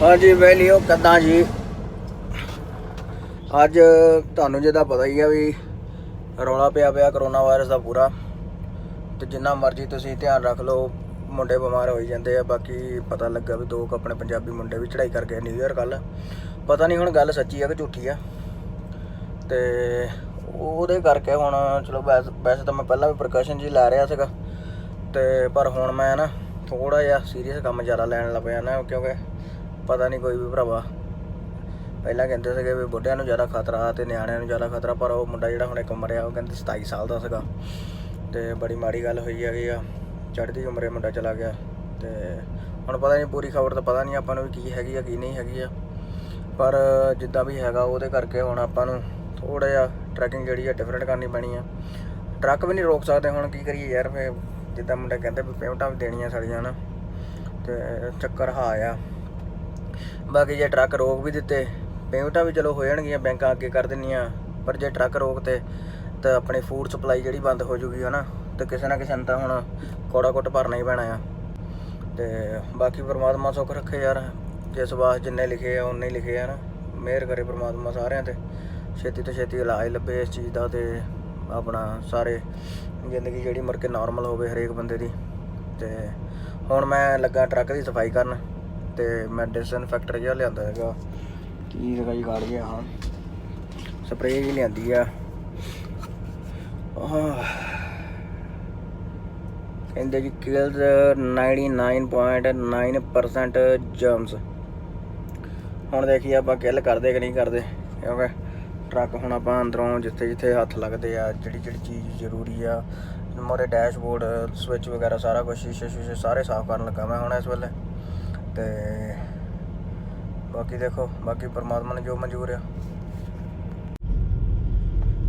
हाँ जी वैलियो किदा जी। अज तुहानू जिदा पता ही है भी रौला पिया करोना वायरस का पूरा। तो जिन्ना मर्जी तुसी ध्यान रख लो, मुंडे बीमार हो जाते हैं। बाकी पता लगा भी 2 अपने पंजाबी मुंडे भी चढ़ाई कर गए न्यू ईयर कल। पता नहीं हुण गल सच्ची है कि झूठी है। तो वो करके हुण चलो वैसे तो मैं पहला भी प्रिकॉशन जी लै रहा सीगा, ते पर हुण मैं ना थोड़ा जिहा सीरीयस काम ज़्यादा लैन लग पिया ना, क्योंकि पता नहीं कोई भी भरावा पहला कहते थे भी बुढ़िया ज़्यादा खतरा तो न्याणिਆਂ ज़्यादा खतरा, पर वो मुंडा जिहड़ा हुणे मरिया वो कहते 27 साल का सीगा। तो बड़ी माड़ी गल हुई है, चढ़ती उम्रे मुंडा चला गया। तो हुण पता नहीं पूरी खबर तो पता नहीं आपां नूं भी की हैगी है की नहीं हैगी है, पर जिद्दां भी हैगा उहदे करके हुण आपां नूं थोड़ा जिहा ट्रैकिंग जिहड़ी है डिफरेंट करनी पैनी है। ट्रक भी नहीं रोक सकते, हुण की करिए यार। फिर जिद्दां मुंडे कहते भी पेमेंटां भी देनियां साड़ियां ना, तो चक्कर हा आ। बाकी जे ट्रक रोक भी दिते पेमेंटां भी चलो हो जाणगियां, बैंकां अगे कर दिंदियां, पर जे ट्रक रोकते तो अपनी फूड सप्लाई जिहड़ी बंद हो जूगी है ना। तो किसी ना किसी ने तो हुण कौड़ा कुट भरना ही पैना आ। तो बाकी परमात्मा सुख रखे यार, जिस वास जिन्ने लिखे आ उन्ने ही लिखे है ना। मेहर करे परमात्मा सारिਆਂ ते, छेती तो छेती इलाज लभे इस चीज़ का, तो अपना सारे जिंदगी जिहड़ी मुड़ के नॉर्मल होवे हरेक बंदे दी। ते हुण मैं लगा ट्रक की सफाई करन, तो मैं डिसइनफैक्टर जिहा लिआंदा हैगा की जी काड़ गया। हाँ स्प्रे जी लिआंदी आ, कहते जी किल्स 99.9% जर्म्स। हुण देखिए आप किल करते कि नहीं करते, क्योंकि ट्रक हुण आप अंदरों जिथे जिथे हथ लगते आ, जिहड़ी जिहड़ी चीज़ जरूरी आ, मोरे डैशबोर्ड स्विच वगैरह सारा कुछ शीशे शूशे सारे साफ करन लगा मैं हुण इस वेले। तो बाकी देखो, बाकी परमात्मा ने जो मंजूर है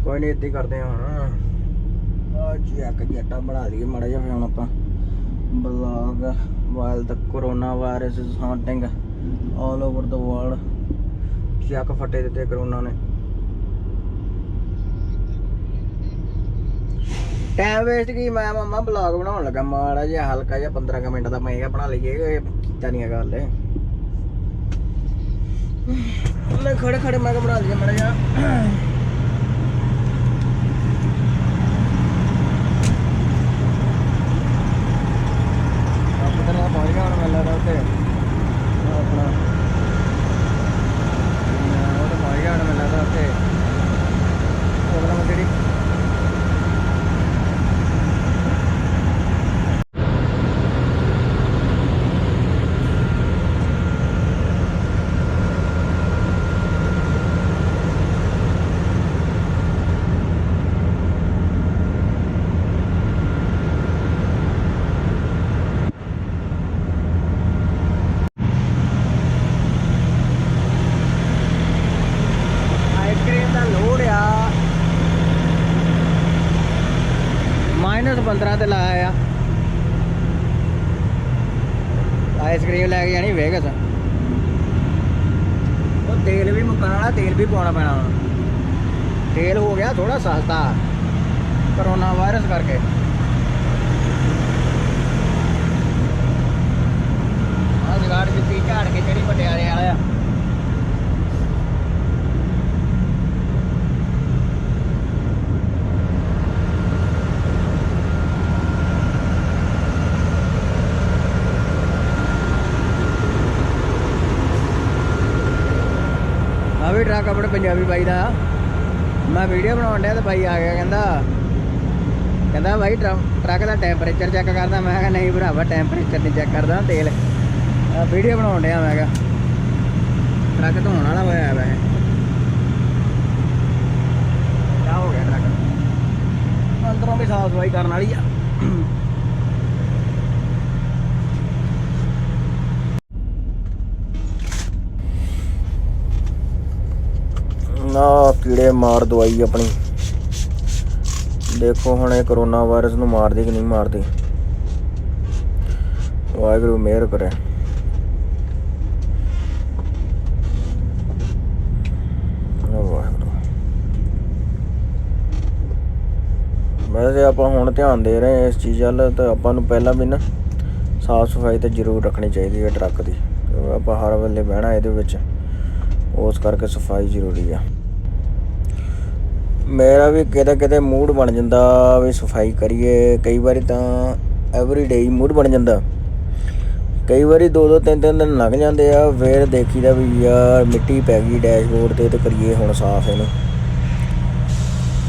कोई नहीं, इदा ही करते हैं हुण। चैक जट्टा बना लीए माड़ा जिहा। फिर हुण आपां blog while the corona virus is haunting all over the world. चैक फटे दिते करोना ने। टाइम वेस्ट की, मैं मम्मा ब्लॉग बनाउण लगा माड़ा जिहा हल्का जिहा 15 मिनट का, मैं क्या बना लीए, कीता नहीं है गल। मैं खड़े खड़े मैं बना लिया माड़ा जिहा। पहुँच गया हूँ मैं लगा उत्ते अपना पहुँच गया हूँ मैं लगा उत्ते जी। -15 ਤੇ ਲਾਇਆ ਆ। आइसक्रीम लैके जानी वेगस। वो तेल भी मुक्कन वाला, तेल भी पाना पैना। तेल हो गया थोड़ा सस्ता कोरोना वायरस करके। जगाड़ जुत्ती झाड़ के चढ़ी पटियाले वाला। भी ट्रक अपने पंजाबी बाई का मैं वीडियो बनाउण दिया, तो बाई आ गया कहता भाई ट्रक का टैंपरेचर चैक करदा। मैं कहा नहीं भरावा टैंपरेचर नहीं चैक करदा, तेल वीडियो बनाउण दिया। मैं कहा ट्रक धोने वाला होया है वैसे। क्या हो गया ट्रक अंदरों भी साफ सफाई करने वाली आ। ना कीड़े मार दवाई अपनी देखो हुण ये कोरोना वायरस नूं मारदी कि नहीं मारदी, वाहिगुरू मेहर करे। वैसे आप हुण ध्यान दे रहे इस चीज़ वाल, तो आपां नूं पहलां भी ना साफ सफाई तो जरूर रखनी चाहिए है ट्रक की। ਆਪਾਂ ਹਰ ਵੇਲੇ ਬਹਿਣਾ ਇਹਦੇ ਵਿੱਚ, ਉਸ ਕਰਕੇ ਸਫਾਈ ਜ਼ਰੂਰੀ ਆ। ਮੇਰਾ ਵੀ ਕਿਤੇ ਕਿਤੇ ਮੂਡ ਬਣ ਜਾਂਦਾ ਵੀ ਸਫਾਈ ਕਰੀਏ, ਕਈ ਵਾਰੀ ਤਾਂ ਐਵਰੀ ਡੇ ਹੀ ਮੂਡ ਬਣ ਜਾਂਦਾ, ਕਈ ਵਾਰੀ 2-2 3-3 ਦਿਨ ਲੰਘ ਜਾਂਦੇ ਆ, ਫਿਰ ਦੇਖੀਦਾ ਵੀ ਯਾਰ ਮਿੱਟੀ ਪੈ ਗਈ ਡੈਸ਼ਬੋਰਡ 'ਤੇ ਕਰੀਏ ਹੁਣ ਸਾਫ਼ ਇਹਨੂੰ।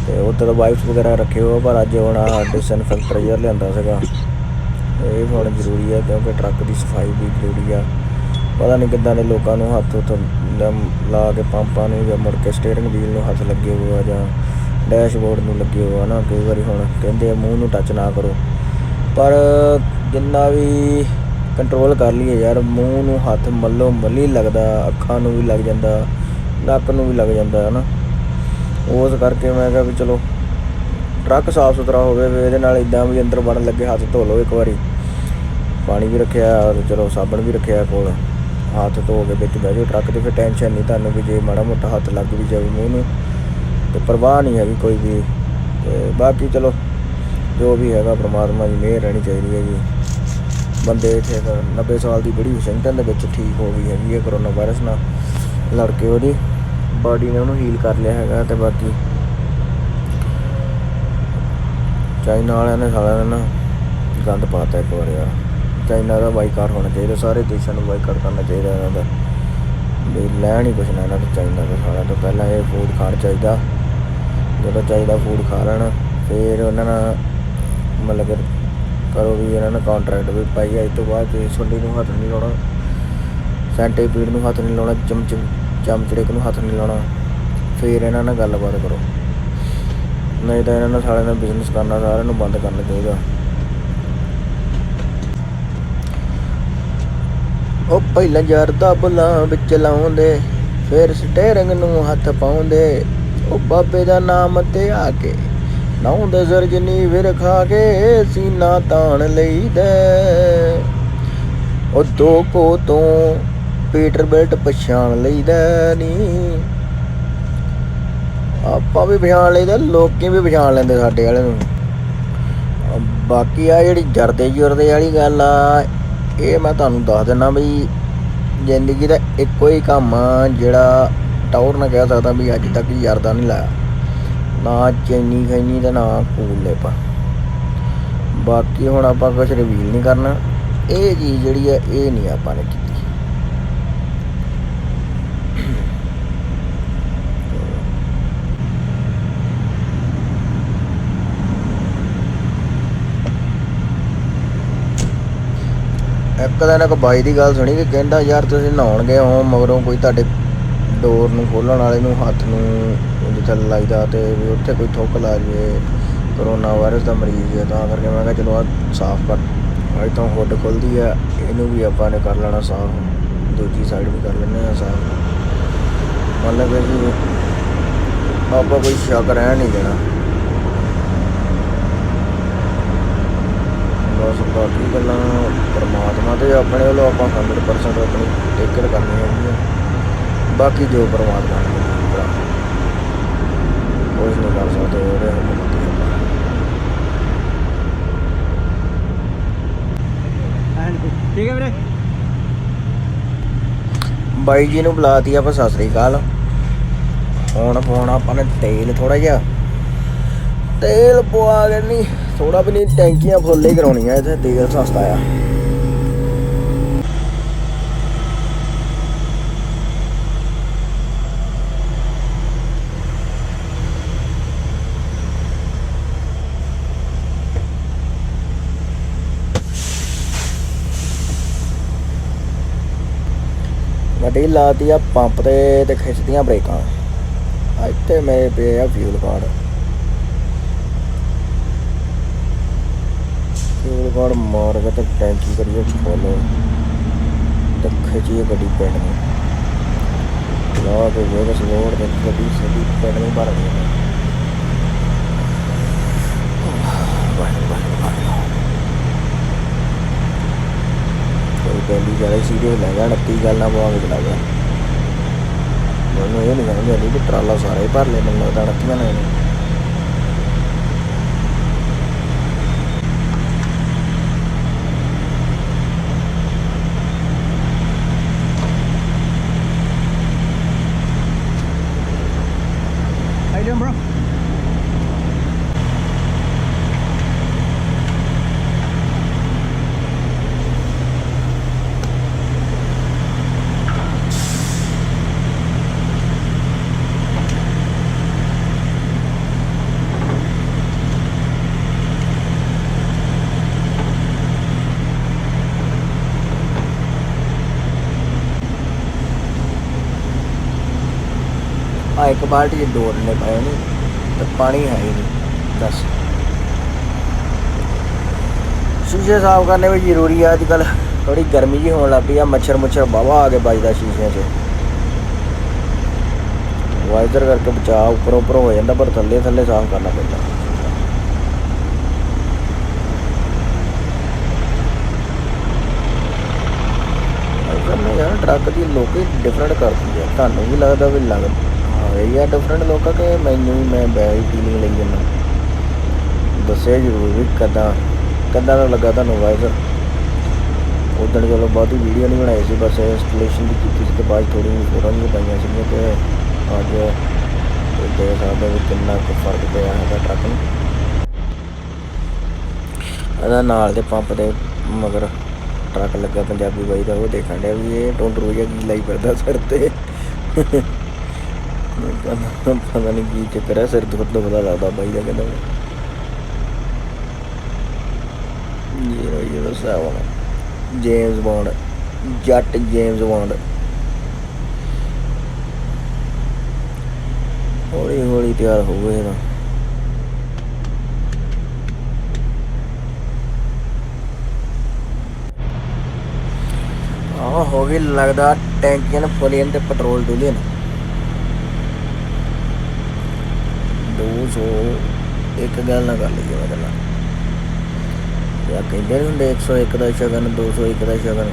ਅਤੇ ਉੱਧਰ ਵਾਈਪਸ ਵਗੈਰਾ ਰੱਖੇ ਹੋ, ਪਰ ਅੱਜ ਹੁਣ ਡਿਸਇਨਫੈਕਟਰ ਲਿਆਂਦਾ ਸੀਗਾ, ਇਹ ਹੁਣ ਜ਼ਰੂਰੀ ਹੈ ਕਿਉਂਕਿ ਟਰੱਕ ਦੀ ਸਫਾਈ ਵੀ ਜ਼ਰੂਰੀ ਆ। ਪਤਾ ਨਹੀਂ ਕਿੱਦਾਂ ਦੇ ਲੋਕਾਂ ਨੂੰ ਹੱਥ ਲਾ ਕੇ ਪੰਪਾਂ ਨੂੰ ਜਾਂ ਮੁੜ ਕੇ ਸਟੀਅਰਿੰਗ ਵੀਲ ਨੂੰ ਹੱਥ ਲੱਗੇ ਹੋਏ ਆ ਜਾਂ ਡੈਸ਼ਬੋਰਡ ਨੂੰ ਲੱਗੇ ਹੋਏ ਆ ਨਾ। ਕਈ ਵਾਰੀ ਹੁਣ ਕਹਿੰਦੇ ਆ ਮੂੰਹ ਨੂੰ ਟੱਚ ਨਾ ਕਰੋ, ਪਰ ਜਿੰਨਾ ਵੀ ਕੰਟਰੋਲ ਕਰ ਲਈਏ ਯਾਰ, ਮੂੰਹ ਨੂੰ ਹੱਥ ਮੱਲੀ ਲੱਗਦਾ, ਅੱਖਾਂ ਨੂੰ ਵੀ ਲੱਗ ਜਾਂਦਾ, ਨੱਕ ਨੂੰ ਵੀ ਲੱਗ ਜਾਂਦਾ ਹੈ ਨਾ। ਉਸ ਕਰਕੇ ਮੈਂ ਕਿਹਾ ਵੀ ਚਲੋ ਟਰੱਕ ਸਾਫ਼ ਸੁਥਰਾ ਹੋਵੇ, ਇਹਦੇ ਨਾਲ ਇੱਦਾਂ ਵੀ ਅੰਦਰ ਵੜਨ ਲੱਗੇ ਹੱਥ ਧੋ ਲਓ ਇੱਕ ਵਾਰੀ, ਪਾਣੀ ਵੀ ਰੱਖਿਆ ਔਰ ਚਲੋ ਸਾਬਣ ਵੀ ਰੱਖਿਆ ਕੋਲ, ਹੱਥ ਧੋ ਕੇ ਵਿੱਚ ਬਹਿ ਜਾਓ ਟਰੱਕ 'ਤੇ, ਫਿਰ ਟੈਨਸ਼ਨ ਨਹੀਂ ਤੁਹਾਨੂੰ ਵੀ ਜੇ ਮਾੜਾ ਮੋਟਾ ਹੱਥ ਲੱਗ ਵੀ ਜਾਵੇ ਮੂੰਹ ਨੂੰ, ਅਤੇ ਪਰਵਾਹ ਨਹੀਂ ਹੈਗੀ ਕੋਈ ਵੀ। ਅਤੇ ਬਾਕੀ ਚਲੋ ਜੋ ਵੀ ਹੈਗਾ ਪਰਮਾਤਮਾ ਦੀ ਮਿਹਰ ਰਹਿਣੀ ਚਾਹੀਦੀ ਹੈ ਜੀ। ਬੰਦੇ ਇੱਥੇ 90 ਸਾਲ ਦੀ ਬੁੜੀ ਵਾਸ਼ਿੰਗਟਨ ਦੇ ਵਿੱਚ ਠੀਕ ਹੋ ਗਈ ਹੈਗੀ ਹੈ ਕਰੋਨਾ ਵਾਇਰਸ ਨਾਲ ਲੜ ਕੇ, ਉਹਦੀ ਬਾਡੀ ਨੇ ਉਹਨੂੰ ਹੀਲ ਕਰ ਲਿਆ ਹੈਗਾ। ਅਤੇ ਬਾਕੀ ਚਾਈਨਾ ਵਾਲਿਆਂ ਨੇ ਸਾਰਿਆਂ ਨੇ ਨਾ ਗੰਦ ਪਾ ਤਾ ਇੱਕ ਵਾਰ ਯਾਰ। ਚਾਈਨਾ ਦਾ ਬਾਈਕਾਟ ਹੋਣਾ ਚਾਹੀਦਾ, ਸਾਰੇ ਦੇਸ਼ਾਂ ਨੂੰ ਬਾਈਕਾਟ ਕਰਨਾ ਚਾਹੀਦਾ ਇਹਨਾਂ ਦਾ, ਵੀ ਲੈਣ ਹੀ ਕੁਛ ਨਾ ਇਹਨਾਂ ਤੋਂ ਚਾਈਨਾ ਤੋਂ। ਸਾਰਿਆਂ ਤੋਂ ਪਹਿਲਾਂ ਇਹ ਫੂਡ ਖਾਣ ਚਾਹੀਦਾ, ਜਦੋਂ ਚਾਹੀਦਾ ਫੂਡ ਖਾ ਲੈਣ, ਫਿਰ ਉਹਨਾਂ ਨਾਲ ਮਤਲਬ ਕਿ ਕਰੋ ਵੀ ਇਹਨਾਂ ਨੇ ਕਾਂਟਰੈਕਟ ਵੀ ਪਾਈ ਹੈ। ਇਸ ਤੋਂ ਬਾਅਦ ਸੁੰਡੀ ਨੂੰ ਹੱਥ ਨਹੀਂ ਲਾਉਣਾ, ਸੈਂਟੀਪੀਡ ਨੂੰ ਹੱਥ ਨਹੀਂ ਲਾਉਣਾ, ਚਮਚੜਿਕ ਨੂੰ ਹੱਥ ਨਹੀਂ ਲਾਉਣਾ, ਫਿਰ ਇਹਨਾਂ ਨਾਲ ਗੱਲਬਾਤ ਕਰੋ, ਨਹੀਂ ਤਾਂ ਇਹਨਾਂ ਨਾਲ ਸਾਰਿਆਂ ਨਾਲ ਬਿਜ਼ਨਸ ਕਰਨਾ ਸਾਰਿਆਂ ਨੂੰ ਬੰਦ ਕਰਨਾ ਚਾਹੀਦਾ। ਉਹ ਪਹਿਲਾਂ ਜਰਦਾ ਬੁੱਲਾਂ ਵਿੱਚ ਲਾਉਂਦੇ, ਫਿਰ ਸਟੇਰਿੰਗ ਨੂੰ ਹੱਥ ਪਾਉਂਦੇ, ਉਹ ਬਾਬੇ ਦਾ ਨਾਮ ਤੇ ਆ ਕੇ ਨਾਉਂਦੇ ਸਰਜਨੀ ਫਿਰ ਖਾ ਕੇ ਸੀਨਾ ਤਾਣ ਲਈਦਾ। ਉਹ 2 ਕੋ ਤੋਂ ਪੀਟਰ ਬੈਲਟ ਪਛਾਣ ਲਈਦਾ ਨੀ, ਆਪਾਂ ਵੀ ਪਛਾਣ ਲਈਦਾ, ਲੋਕੀ ਵੀ ਪਛਾਣ ਲੈਂਦੇ ਸਾਡੇ ਵਾਲੇ ਨੂੰ। ਬਾਕੀ ਆ ਜਿਹੜੀ ਜਰਦੇ ਵਾਲੀ ਗੱਲ ਆ, ਇਹ ਮੈਂ ਤੁਹਾਨੂੰ ਦੱਸ ਦਿੰਦਾ ਵੀ ਜ਼ਿੰਦਗੀ ਦਾ ਇੱਕੋ ਹੀ ਕੰਮ ਆ ਜਿਹੜਾ ਟੌਰ ਨਾ ਕਹਿ ਸਕਦਾ ਵੀ ਅੱਜ ਤੱਕ ਜਰਦਾ ਨਹੀਂ ਲਾਇਆ, ਨਾ ਚੈਨੀ ਖੈਨੀ ਅਤੇ ਨਾ ਕੂਲ ਲਿਪ। ਬਾਕੀ ਹੁਣ ਆਪਾਂ ਕੁਛ ਰਿਵੀਲ ਨਹੀਂ ਕਰਨਾ, ਇਹ ਚੀਜ਼ ਜਿਹੜੀ ਆ ਇਹ ਨਹੀਂ ਆਪਾਂ ਨੇ ਕੀਤੀ। ਇੱਕ ਦਿਨ ਇੱਕ ਬਾਈ ਦੀ ਗੱਲ ਸੁਣੀ ਕਿ ਕਹਿੰਦਾ ਯਾਰ ਤੁਸੀਂ ਨਹਾਉਣ ਗਏ ਹੋ, ਮਗਰੋਂ ਕੋਈ ਤੁਹਾਡੇ ਡੋਰ ਨੂੰ ਖੋਲ੍ਹਣ ਵਾਲੇ ਨੂੰ ਹੱਥ ਨੂੰ ਜਿੱਥੇ ਲਾਈਦਾ ਅਤੇ ਵੀ ਉੱਥੇ ਕੋਈ ਥੁੱਕ ਲਾ ਜਾਵੇ, ਕਰੋਨਾ ਵਾਇਰਸ ਦਾ ਮਰੀਜ਼ ਹੈ, ਤਾਂ ਕਰਕੇ ਮੈਂ ਕਿਹਾ ਚਲੋ ਆਹ ਸਾਫ਼ ਕਰ, ਅੱਜ ਤੋਂ ਹੁੱਡ ਖੁੱਲ੍ਹਦੀ ਆ, ਇਹਨੂੰ ਵੀ ਆਪਾਂ ਨੇ ਕਰ ਲੈਣਾ ਸਾਫ਼, ਦੂਜੀ ਸਾਈਡ ਵੀ ਕਰ ਲੈਂਦੇ ਹਾਂ ਸਾਫ਼, ਮਤਲਬ ਕਿ ਜੀ ਆਪਾਂ ਕੋਈ ਸ਼ੱਕ ਰਹਿਣ ਨਹੀਂ ਦੇਣਾ। ਬਸ ਬਾਕੀ ਗੱਲਾਂ ਪਰਮਾਤਮਾ ਅਤੇ ਆਪਣੇ ਵੱਲੋਂ ਆਪਾਂ 100% ਆਪਣੀ ਟੇਕਰ ਕਰਨੀ ਹੈਗੀ ਆ, ਬਾਕੀ ਜੋ ਪਰਮਾਤਮਾ ਨੇ ਕੁਛ ਨਹੀਂ ਕਰ ਸਕਦੇ ਉਹਦੇ ਠੀਕ ਹੈ ਵੀਰੇ। ਬਾਈ ਜੀ ਨੂੰ ਬੁਲਾਤੀ ਆਪਾਂ ਸਤਿ ਸ੍ਰੀ ਅਕਾਲ। ਹੁਣ ਪਾਉਣਾ ਆਪਾਂ ਨੇ ਤੇਲ, ਥੋੜ੍ਹਾ ਜਿਹਾ ਤੇਲ ਪਵਾ ਕੇ, ਨਹੀਂ ਥੋੜ੍ਹਾ ਵੀ ਨਹੀਂ, ਟੈਂਕੀਆਂ ਫੁੱਲ ਹੀ ਕਰਾਉਣੀਆਂ, ਇੱਥੇ ਤੇਲ ਸਸਤਾ ਆ। ਗੱਡੀ ਲਾਤੀ ਆ ਪੰਪ ਤੇ ਖਿੱਚਦੀਆਂ ਬ੍ਰੇਕਾਂ, ਇੱਥੇ ਮੇਰੇ ਪਏ ਆ ਫਿਊਲ ਕਾਰਡ ਮਾਰ ਕੇ ਤੇ ਟੈਂਕੀ ਕਰੀਏ ਫੁੱਲ ਤੇ ਖਿੱਚੀਏ ਗੱਡੀ ਪਿੰਡ ਨੂੰ, ਲਾ ਕੇ ਵੇਗਸ ਰੋਡ ਤੇ ਗੱਡੀ ਸਿੱਧੀ ਪਿੰਡ ਨੂੰ ਭਰ ਗਈ। ਕੋਈ ਪਹਿਲੀ ਜ਼ਿਆਦਾ ਸੀਰੀਅਸ ਲੈ ਗਿਆ, 29 ਗੱਲ ਨਾ ਪਵਾ ਕੇ ਚਲਾ ਗਿਆ। ਮੈਨੂੰ ਇਹ ਨਹੀਂ ਸਮਝ ਆਉਂਦੀ ਕਿ ਟਰਾਲਾ ਸਾਰਾ ਹੀ ਭਰ ਲਿਆ, ਮੈਨੂੰ ਲੱਗਦਾ 29 ਨੇ। ਆ ਇੱਕ ਬਾਲਟੀ 'ਚ 2 ਡੰਡੇ ਪਏ ਨੇ ਤੇ ਪਾਣੀ ਹੈ ਹੀ ਨਹੀਂ। ਦੱਸ ਸ਼ੀਸ਼ੇ ਸਾਫ਼ ਕਰਨੇ ਵੀ ਜ਼ਰੂਰੀ ਆ। ਅੱਜ ਕੱਲ੍ਹ ਥੋੜੀ ਗਰਮੀ ਜਿਹੀ ਹੋਣ ਲੱਗ ਪਈ ਆ, ਮੱਛਰ ਵਾਹਵਾ ਆ ਕੇ ਵੱਜਦਾ ਸ਼ੀਸ਼ਿਆਂ 'ਚ। ਵਾਈਜ਼ਰ ਕਰਕੇ ਬਚਾਅ ਉੱਪਰੋਂ ਹੋ ਜਾਂਦਾ, ਪਰ ਥੱਲੇ ਸਾਫ਼ ਕਰਨਾ ਪੈਂਦਾ। ਯਾਰ ਟਰੱਕ ਦੀ ਲੋਕ ਡਿਫਰੈਂਟ ਕਰਦੀ ਆ। ਤੁਹਾਨੂੰ ਵੀ ਲੱਗਦਾ ਵੀ ਹਾਂ ਇਹ ਆ ਡਿਫਰੈਂਟ ਲੋਕਾਂ ਕਿ ਮੈਨੂੰ ਵੀ ਮੈਂ ਬੈਡ ਫੀਲਿੰਗ ਲਈ ਜਾਂਦਾ। ਦੱਸਿਆ ਜ਼ਰੂਰ ਵੀ ਕਿੱਦਾਂ ਦਾ ਲੱਗਾ ਤੁਹਾਨੂੰ ਵਾਈਜ਼ਰ। ਉੱਦਣ ਚਲੋ ਬਹੁਤੀ ਵੀਡੀਓ ਨਹੀਂ ਬਣਾਈ ਸੀ, ਬਸ ਇੰਸਟਾਲੇਸ਼ਨ ਦੀ ਕੀਤੀ ਸੀ ਅਤੇ ਬਾਅਦ ਥੋੜ੍ਹੀ ਜਿਹੀ ਫੋਟੋਆਂ ਵੀ ਪਾਈਆਂ ਸੀਗੀਆਂ ਕਿ ਅੱਜ ਦੇਖ ਸਕਦੇ ਵੀ ਕਿੰਨਾ ਕੁ ਫਰਕ ਪਿਆ ਹੈਗਾ ਟਰੱਕ ਨੂੰ। ਇਹਦਾ ਨਾਲ ਦੇ ਪੰਪ ਦੇ ਮਗਰ ਟਰੱਕ ਲੱਗਾ ਪੰਜਾਬੀ ਬਾਈ ਦਾ, ਉਹ ਦੇਖਣ ਡਿਆ ਵੀ ਇਹ ਟੋਂਟਰੂ ਜਿਹਾ ਕੀ ਲਾਈ ਫਿਰਦਾ ਸਿਰ 'ਤੇ। ਪਤਾ ਨਹੀਂ ਕੀ ਚੱਕਰ ਹੈ, ਸਿਰ ਦੁੱਖ ਤੋਂ ਪਤਾ ਲੱਗਦਾ ਬਾਈ ਦਾ। ਕਹਿੰਦਾ ਜੇਮਸ ਬੌਂਡ, ਜੱਟ ਜੇਮਸ ਬੌਂਡ। ਹੌਲੀ ਤਿਆਰ ਹੋਊਗਾ ਇਹਦਾ। ਹੋ ਗਈ ਲੱਗਦਾ ਟੈਂਕੀਆਂ ਫੁੱਲੀਆਂ ਤੇ ਪੈਟਰੋਲ ਡੁੱਲੇ ਨੇ। 200 ਇੱਕ ਗੱਲ ਨਾ ਕਰ ਲਈਏ ਮੈਂ ਗੱਲਾਂ ਜਾਂ ਕਹਿੰਦੇ ਨਹੀਂ ਹੁੰਦੇ 101 ਦਾ ਸ਼ਗਨ 201 ਦਾ ਸ਼ਗਨ।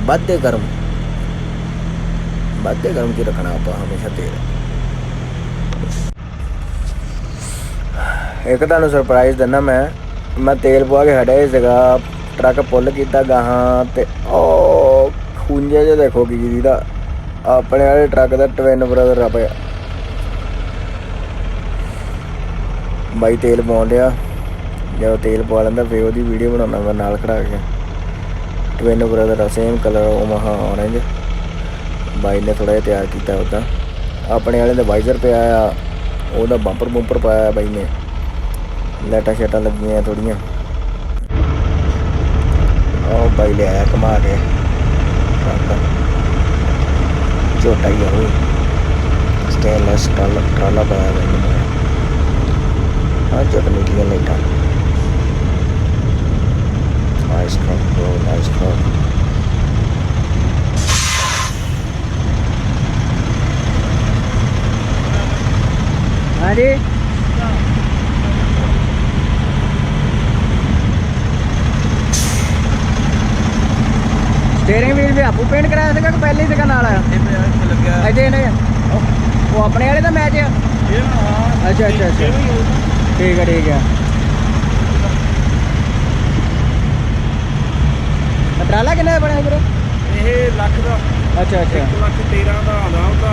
ਵੱਧਦੇ ਗਰਮ 'ਚ ਰੱਖਣਾ ਆਪਾਂ ਹਮੇਸ਼ਾ ਤੇਲ। ਇੱਕ ਤੁਹਾਨੂੰ ਸਰਪ੍ਰਾਈਜ਼ ਦਿੰਦਾ ਮੈਂ ਤੇਲ ਪਵਾ ਕੇ ਹਟਿਆ ਸੀਗਾ, ਟਰੱਕ ਪੁੱਲ ਕੀਤਾ ਗਾਹਾਂ ਤੇ ਉਹ ਖੂੰਜੇ ਜਿਹੇ ਦੇਖੋ ਕੀ ਜਿਹਦਾ ਆਪਣੇ ਵਾਲੇ ਟਰੱਕ ਦਾ ਟਵਿਨ ਬ੍ਰਦਰ ਆ ਪਿਆ। ਬਾਈ ਤੇਲ ਪਾਉਣ ਡਿਆ, ਜਦੋਂ ਤੇਲ ਪਵਾ ਲੈਂਦਾ ਫਿਰ ਉਹਦੀ ਵੀਡੀਓ ਬਣਾਉਣਾ ਮੈਂ ਨਾਲ ਖੜਾ ਕੇ। ਟਵਿਨ ਬ੍ਰਦਰ ਆ, ਸੇਮ ਕਲਰ ਉਹ ਮਹਾ ਔਰੇਂਜ। ਬਾਈ ਨੇ ਥੋੜ੍ਹਾ ਜਿਹਾ ਤਿਆਰ ਕੀਤਾ ਉੱਦਾਂ। ਆਪਣੇ ਵਾਲੇ ਦਾ ਵਾਈਜ਼ਰ ਪਿਆ ਆ, ਉਹਦਾ ਬੰਪਰ ਪਾਇਆ ਬਾਈ ਨੇ, ਲਾਈਟਾਂ ਸ਼ਾਟਾਂ ਲੱਗੀਆਂ ਥੋੜ੍ਹੀਆਂ। ਉਹ ਬਾਈ ਲਿਆਇਆ ਘੁਮਾ ਕੇ ਝੋਟਾ ਹੀ ਆ ਉਹ ਸਟੇਨਲੈਸ ਟਰਾਲਾ ਪਾਇਆ ਬਾਈ ਨੇ। ਆਹ ਚਟਨੀ ਦੀਆਂ ਲਾਈਟਾਂ, nice truck bro, nice truck. ਹਾਂਜੀ ਸਟੀਅਰਿੰਗ ਵੀਲ ਵੀ ਆਪੂ ਪੇਂਟ ਕਰਾਇਆ ਸੀਗਾ ਕਿ ਪਹਿਲੇ ਹੀ ਸੀਗਾ ਨਾਲ ਆਇਆ? ਇੱਥੇ ਇਹਨੇ ਉਹ ਆਪਣੇ ਵਾਲੇ ਦਾ ਮੈਚ ਆ। ਅੱਛਾ ਠੀਕ ਹੈ ਟਰਾਲਾ ਕਿੰਨਾ ਬਣਿਆ ਵੀਰੇ? ਇਹ ਲੱਖ ਦਾ। ਅੱਛਾ 1,13,000 ਦਾ ਆਉਂਦਾ ਉਹਦਾ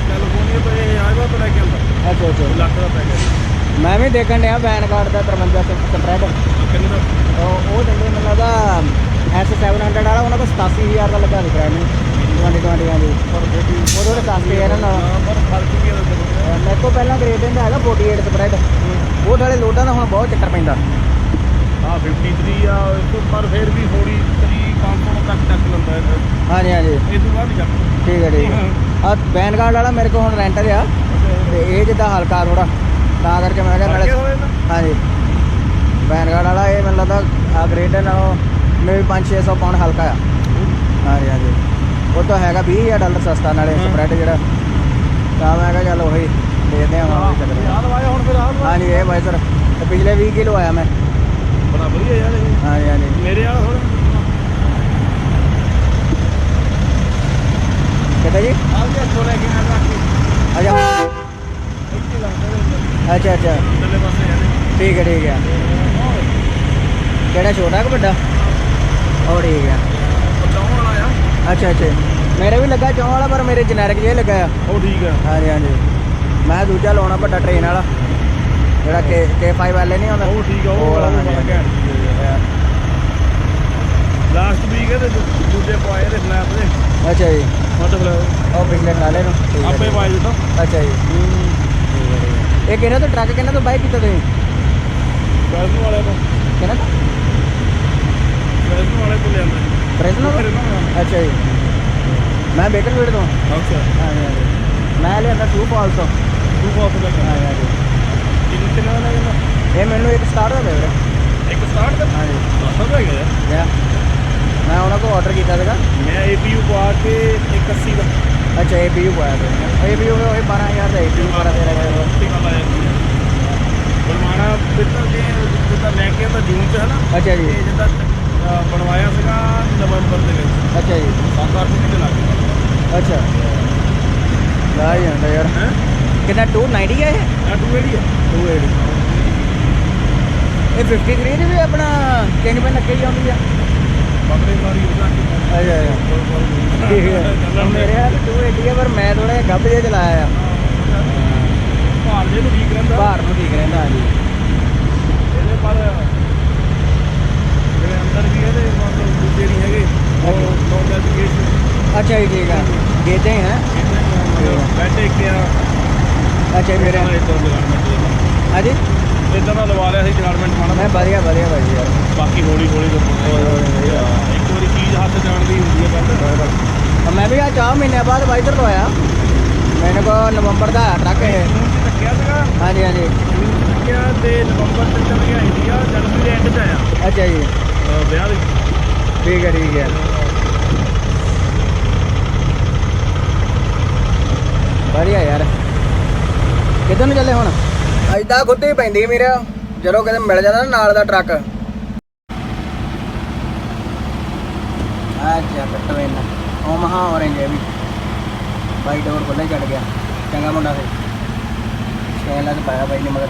ਕੈਲੀਫੋਰਨੀਆ ਤੋਂ। ਇਹ ਆਇਆ ਤੋਂ ਲੈ ਕੇ ਆਉਂਦਾ। ਅੱਛਾ ਲੱਖ ਦਾ ਪੈਕੇਜ। ਮੈਂ ਵੀ ਦੇਖਣ ਡਿਆ ਪੈਨ ਕਾਰਡ ਦਾ 53 ਸਪਰੈਡ। ਕਿੰਨੇ ਦਾ? ਉਹ ਦਿੰਦੇ ਮੈਨੂੰ ਲੱਗਦਾ S700 ਵਾਲਾ, ਉਹਨਾਂ ਕੋਲ 87,000 ਦਾ ਲੱਗਾ ਦਿਖ ਰਿਹਾ ਮੈਨੂੰ 2020 ਦੀ। ਉਹਦੇ ਸਸਤੇ ਇਹਨਾਂ ਨਾਲ। ਮੇਰੇ ਕੋਲ ਪਹਿਲਾਂ ਗ੍ਰੇਡਨ ਦਾ ਹੈਗਾ 48 ਸਪਰੈਡ। ਉਹ ਨਾਲੇ ਲੋਡਾਂ ਦਾ ਹੁਣ ਬਹੁਤ ਚੱਕਰ ਪੈਂਦਾ। 53 ਆ ਪਰ ਫਿਰ ਵੀ 500 ਤੱਕ ਲੈਂਦਾ। ਹਾਂਜੀ ਇਹ ਤੋਂ ਬਾਅਦ ਜਾ। ਠੀਕ ਹੈ ਆ ਪੈਨ ਕਾਰਡ ਵਾਲਾ ਮੇਰੇ ਕੋਲ ਹੁਣ ਰੈਂਟ ਆ ਤੇ ਇਹ ਜਿੱਦਾਂ ਹਲਕਾ ਥੋੜਾ, ਤਾਂ ਕਰਕੇ ਮੈਂ ਕਿਹਾ ਨਾਲੇ। ਹਾਂਜੀ ਪੈਨ ਕਾਰਡ ਵਾਲਾ ਇਹ ਮੈਨੂੰ ਲੱਗਦਾ ਆ ਗ੍ਰੇਡਨ ਨਾਲੋਂ ਮੇਰੇ 500-600 ਪਾਉਂਡ ਹਲਕਾ ਆ। ਹਾਂਜੀ ਉਹ ਤਾਂ ਹੈਗਾ $20,000 ਸਸਤਾ ਨਾਲੇ ਸਪਰੈਡ ਜਿਹੜਾ। ਤਾਂ ਮੈਂ ਕਿਹਾ ਚੱਲ ਉਹੀ ਦੇਖਦੇ ਹਾਂ ਹੁਣ। ਹਾਂਜੀ ਇਹ ਬਾਈ ਸਰ ਪਿਛਲੇ 20 ਕਿਲੋ ਆਇਆ ਮੈਂ। ਬੜਾ ਵਧੀਆ ਯਾਰ ਇਹ। ਹਾਂਜੀ ਮੇਰੇ ਵਾਲਾ ਥੋੜਾ ਕਿੱਦਾਂ ਜੀ? ਇੱਥੋਂ ਲੈ ਕੇ ਆਇਆ ਅੱਛਾ ਠੀਕ ਹੈ ਕਿਹੜਾ ਛੋਟਾ ਕਿ ਵੱਡਾ? ਉਹ ਠੀਕ ਆ। ਅੱਛਾ ਮੇਰੇ ਵੀ ਲੱਗਾ ਚੌਂ ਵਾਲਾ, ਪਰ ਮੇਰੇ ਜਨੈਰਿਕ ਜਿਹਾ ਲੱਗਾ ਆ। ਉਹ ਠੀਕ ਆ। ਹਾਂਜੀ ਮੈਂ ਦੂਜਾ ਲਾਉਣਾ ਵੱਡਾ ਟ੍ਰੇਨ ਵਾਲਾ ਜਿਹੜਾ K5L ਨਹੀਂ ਆਉਂਦਾ। ਉਹ ਠੀਕ ਆ। ਉਹ ਵਾਲਾ ਲਾਸਟ ਵੀਕ ਇਹਦੇ ਦੂਜੇ ਪਵਾਏ ਦੇ ਸਨੈਪ ਦੇ। ਅੱਛਾ ਜੀ ਮਤਲਬ ਉਹ ਪਿਛਲੇ ਨਾਲੇ ਨੂੰ ਆਪੇ ਪਾਏ ਦਿੱਤਾ। ਅੱਛਾ ਜੀ ਇਹ ਕਿਹਨਾਂ ਤੋਂ ਟਰੱਕ ਕਿਹਨਾਂ ਤੋਂ ਬਾਈ ਕੀਤਾ ਤੁਸੀਂ? ਫਰੈਜ਼ਨੋ ਵਾਲੇ ਤੋਂ। ਕਿਹਨਾਂ ਤੋਂ? ਫਰੈਜ਼ਨੋ ਵਾਲੇ ਤੋਂ ਲਿਆਂਦਾ ਜੀ। ਫਰੈਜ਼ਨੋ? ਅੱਛਾ ਜੀ ਮੈਂ ਬੇਕਰਫੀਲਡ ਤੋਂ। ਅੱਛਾ ਹਾਂਜੀ ਮੈਂ ਲਿਆਂਦਾ ਟੂ ਫਾਲ ਤੋਂ। ਤੂੰ ਬਹੁਤ ਦਾ ਹਾਂਜੀ ਹਾਂਜੀ। ਕਿੰਨਾ ਦਾ ਕਹਿੰਦਾ ਇਹ ਮੈਨੂੰ ਇੱਕ ਸਟਾਰ ਦਾ ਦੇ ਵੀਰੇ। ਇੱਕ ਸਟਾਰਟ ਦਾ ਹਾਂਜੀ ਸਭ ਦਾ ਹੈਗਾ ਯਾ ਮੈਂ ਉਹਨਾਂ ਕੋਲ ਆਰਡਰ ਕੀਤਾ ਸੀਗਾ। ਮੈਂ APU ਪਾ ਕੇ 180 ਦਾ ਅੱਛਾ APU ਪਾਇਆ ਤੇ APU ਉਹ 12000 ਦਾ APU ਪਾਇਆ ਤੇਰਾ ਸਸਤੀ ਗੱਲ ਆ ਜਾਂਦੀ ਹੈ ਬਣਵਾਉਣਾ ਬਿੱਤਾ ਜੇ ਜਿੱਦਾਂ ਲੈ ਕੇ ਤਾਂ ਜੂਨ 'ਚ ਹੈ ਨਾ ਅੱਛਾ ਜੀ ਤੇ ਜਿੱਦਾਂ ਬਣਵਾਇਆ ਸੀਗਾ ਨਵੰਬਰ ਦੇ ਵਿੱਚ ਅੱਛਾ ਜੀ 7-8 ਮਹੀਨੇ ਲੱਗ ਗਏ ਅੱਛਾ ਲਾ ਹੀ ਜਾਂਦਾ ਯਾਰ। ਹੈ ਕਿੰਨਾ 290 ਹੈ ਇਹ? ਆ 280 ਹੈ 280 ਇਹ 53 ਦੀ ਵੀ ਆਪਣਾ ਕਿੰਨੀ ਪੈਨ ਲੱਗੇ ਹੀ ਆਉਂਦੀ ਆ। ਬੱਕਰੇ ਮਾਰੀ ਉਹਦਾ ਅੱਛਾ ਅੱਛਾ ਮੇਰੇ ਹਾਲ 280 ਹੈ ਪਰ ਮੈਂ ਥੋੜਾ ਜਿਹਾ ਗੱਭ ਜਿਹਾ ਚਲਾਇਆ ਆ। ਭਾਰ ਜੇ ਨੂੰ ਠੀਕ ਰਹਿੰਦਾ ਭਾਰ ਨੂੰ ਠੀਕ ਰਹਿੰਦਾ ਹਾਂਜੀ। ਇਹਦੇ ਪਰ ਜਿਹੜੇ ਅੰਦਰ ਵੀ ਇਹਦੇ ਮਤਲਬ ਦੂਜੇ ਨਹੀਂ ਹੈਗੇ ਉਹ ਨੋ ਨੈਵੀਗੇਸ਼ਨ ਅੱਛਾ ਜੀ ਠੀਕ ਆ ਗੇਦੇ ਹੀ ਹੈ। ਬੈਠੇ ਕਿ ਆ ਅੱਛਾ ਜੀ ਮੇਰੇ ਹਾਂਜੀ ਇਦਾਂ ਦਾ ਲਵਾ ਲਿਆ ਸੀ ਜਗਾਰਮੈਂਟ ਮਾਣਾ ਮੈਂ ਵਧੀਆ ਵਧੀਆ ਭਾਈ ਯਾਰ। ਬਾਕੀ ਹੌਲੀ ਹੌਲੀ ਇੱਕ ਵਾਰੀ ਚੀਜ਼ ਹੱਥ ਜਾਣ ਦੀ ਹੁੰਦੀ ਹੈ ਗੱਲ ਮੈਂ ਵੀ ਆ 4 ਮਹੀਨਿਆਂ ਬਾਅਦ ਵਾਈਜ਼ਰ ਲਵਾਇਆ। ਮੇਰੇ ਕੋਲ ਨਵੰਬਰ ਦਾ ਹੈ ਟਰੱਕ ਇਹ। ਜੂਨ 'ਚ ਲੱਗਿਆ ਸੀਗਾ ਹਾਂਜੀ ਹਾਂਜੀ ਜੂਨ 'ਚ ਲੱਗਿਆ ਤੇ ਨਵੰਬਰ 'ਚ ਚੱਲ ਗਿਆ ਇੰਡੀਆ ਜਨਵਰੀ ਦੇ ਐਂਡ 'ਚ ਆਇਆ ਅੱਛਾ ਜੀ ਵਿਆਹ ਦੇ ਠੀਕ ਹੈ ਠੀਕ ਹੈ ਵਧੀਆ ਯਾਰ। ਕਿੱਧਰ ਨੂੰ ਚੱਲੇ ਹੁਣ? ਐਦਾਂ ਖੁੱਦੀ ਪੈਂਦੀ ਮੇਰੇ ਜਦੋਂ ਕਿਤੇ ਮਿਲ ਜਾਂਦਾ ਨਾ ਨਾਲ ਦਾ ਟਰੱਕ। ਅੱਛਾ ਬਟਵੇਂ ਉਹ ਮਹਾ ਔਰੇਂਜ ਹੈ ਵੀ ਬਾਈ ਡੋਰ ਕੋਲੇ ਚੜ ਗਿਆ ਚੰਗਾ ਮੁੰਡਾ ਫੇ ਸ਼ੈਲਾ ਤੇ ਪਾਇਆ ਬਾਈ ਨੇ ਮਗਰ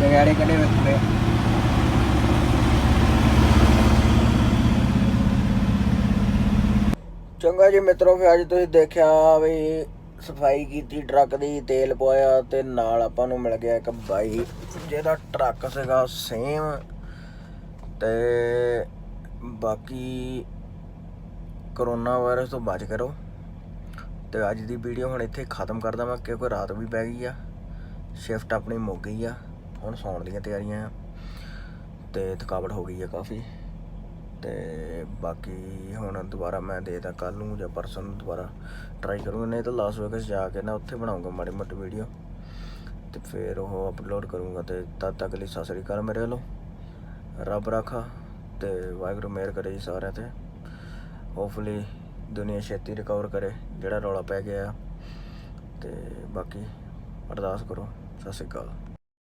ਜਗਾੜੇ ਕੱਢੇ ਵੇ। ਚੰਗਾ ਜੀ ਮਿੱਤਰੋ ਫਿਰ ਅੱਜ ਤੁਸੀਂ ਦੇਖਿਆ ਵੀ ਸਫਾਈ ਕੀਤੀ ਟਰੱਕ ਦੀ ਤੇਲ ਪਵਾਇਆ ਤੇ ਨਾਲ ਆਪਾਂ ਨੂੰ ਮਿਲ ਗਿਆ ਇੱਕ ਬਾਈ ਜਿਹਦਾ ਟਰੱਕ ਸੀਗਾ ਸੇਮ। ਤੇ ਬਾਕੀ ਕਰੋਨਾ ਵਾਇਰਸ ਤੋਂ ਬਚ ਕਰੋ। ਤੇ ਅੱਜ ਦੀ ਵੀਡੀਓ ਹੁਣ ਇੱਥੇ ਖਤਮ ਕਰਦਾ ਮੈਂ ਕਿਉਂਕਿ ਰਾਤ ਵੀ ਪੈ ਗਈ ਆ। ਸ਼ਿਫਟ ਆਪਣੀ ਮੁੱਕ ਗਈ ਆ ਹੁਣ ਸੌਣ ਦੀਆਂ ਤਿਆਰੀਆਂ ਆ ਤੇ ਥਕਾਵਟ ਹੋ ਗਈ ਆ ਕਾਫੀ। ਤੇ ਬਾਕੀ ਹੁਣ ਦੁਬਾਰਾ ਮੈਂ ਦੇਦਾ ਕੱਲ ਨੂੰ ਜਾਂ ਪਰਸੋਂ ਨੂੰ ਦੁਬਾਰਾ ਟਰਾਈ ਕਰੂੰਗਾ ਨਹੀਂ ਤਾਂ ਲਾਸ ਵੇਗਸ ਜਾ ਕੇ ਨਾ ਉੱਥੇ ਬਣਾਉਂਗਾ ਮਾੜੀ ਮੋਟੀ ਵੀਡੀਓ ਤੇ ਫਿਰ ਉਹ ਅਪਲੋਡ ਕਰੂੰਗਾ। ਤੇ ਤਦ ਤੱਕ ਲਈ ਸਤਿ ਸ੍ਰੀ ਅਕਾਲ ਮੇਰੇ ਵੱਲੋਂ। ਰੱਬ ਰਾਖਾ ਤੇ ਵਾਹਿਗੁਰੂ ਮਿਹਰ ਕਰੇ ਜੀ ਸਾਰਿਆਂ ਤੇ। ਹੋਪਫੁਲੀ ਦੁਨੀਆ ਛੇਤੀ ਰਿਕਵਰ ਕਰੇ ਜਿਹੜਾ ਰੌਲਾ ਪੈ ਗਿਆ ਤੇ ਬਾਕੀ ਅਰਦਾਸ ਕਰੋ। ਸਤਿ ਸ੍ਰੀ ਅਕਾਲ।